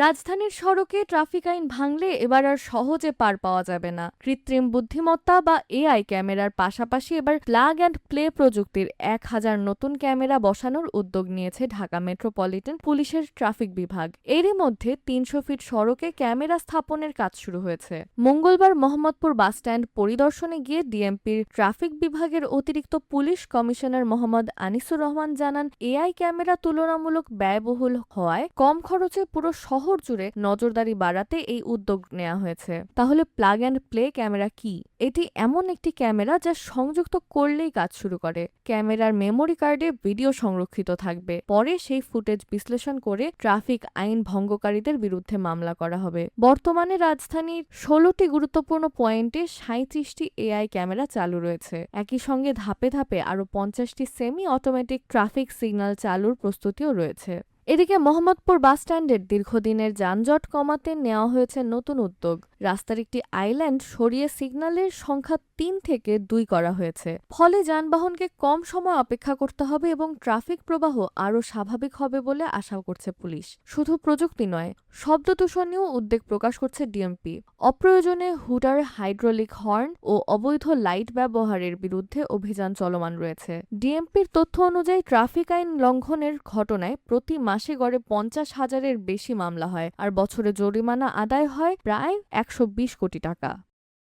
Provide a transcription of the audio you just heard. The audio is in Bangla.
রাজধানীর সড়কে ট্রাফিক আইন ভাঙলে এবার আর সহজে পার পাওয়া যাবে না। কৃত্রিম বুদ্ধিমত্তা বা এআই ক্যামেরার পাশাপাশি এবার প্লাগ অ্যান্ড প্লে প্রযুক্তির ১,০০০ নতুন ক্যামেরা বসানোর উদ্যোগ নিয়েছে ঢাকা মেট্রোপলিটন পুলিশের ট্রাফিক বিভাগ। এরই মধ্যে ৩০০ ফিট সড়কে ক্যামেরা স্থাপনের কাজ শুরু হয়েছে। মঙ্গলবার মোহাম্মদপুর বাসস্ট্যান্ড পরিদর্শনে গিয়ে ডিএমপির ট্রাফিক বিভাগের অতিরিক্ত পুলিশ কমিশনার মোহাম্মদ আনিসুর রহমান জানান, এআই ক্যামেরা তুলনামূলক ব্যয়বহুল হওয়ায় কম খরচে পুরো শহর জুড়ে নজরদারি বাড়াতে এই উদ্যোগ নেওয়া হয়েছে। তাহলে প্লাগ অ্যান্ড প্লে ক্যামেরা কি? এটি এমন একটি ক্যামেরা যা সংযুক্ত করলেই কাজ শুরু করে। ক্যামেরার মেমোরি কার্ডে ভিডিও সংরক্ষিত থাকবে, পরে সেই ফুটেজ বিশ্লেষণ করে ট্রাফিক আইন ভঙ্গকারীদের বিরুদ্ধে মামলা করা হবে। বর্তমানে রাজধানীর ১৬টি গুরুত্বপূর্ণ পয়েন্টে ৩৭টি এআই ক্যামেরা চালু রয়েছে। একই সঙ্গে ধাপে ধাপে আরও ৫০টি সেমি অটোমেটিক ট্রাফিক সিগন্যাল চালুর প্রস্তুতিও রয়েছে। এদিকে মোহাম্মদপুর বাসস্ট্যান্ডের দীর্ঘদিনের যানজট কমাতে নেওয়া হয়েছে নতুন উদ্যোগ। রাস্তার একটি আইল্যান্ড সরিয়ে সিগন্যালের সংখ্যা ৩ থেকে ২ করা হয়েছে। ফলে যানবাহনকে কম সময় অপেক্ষা করতে হবে এবং ট্রাফিক প্রবাহ আরও স্বাভাবিক হবে বলে আশা করছে পুলিশ। শুধু প্রযুক্তি নয়, শব্দ দূষণ নিয়েও উদ্বেগ প্রকাশ করছে ডিএমপি। অপ্রয়োজনে হুটার, হাইড্রোলিক হর্ন ও অবৈধ লাইট ব্যবহারের বিরুদ্ধে অভিযান চলমান রয়েছে। ডিএমপির তথ্য অনুযায়ী ট্রাফিক আইন লঙ্ঘনের ঘটনায় প্রতি মাসে গড়ে ৫০,০০০-এর বেশি মামলা হয়, আর বছরে জরিমানা আদায় হয় প্রায় ১২০ কোটি টাকা।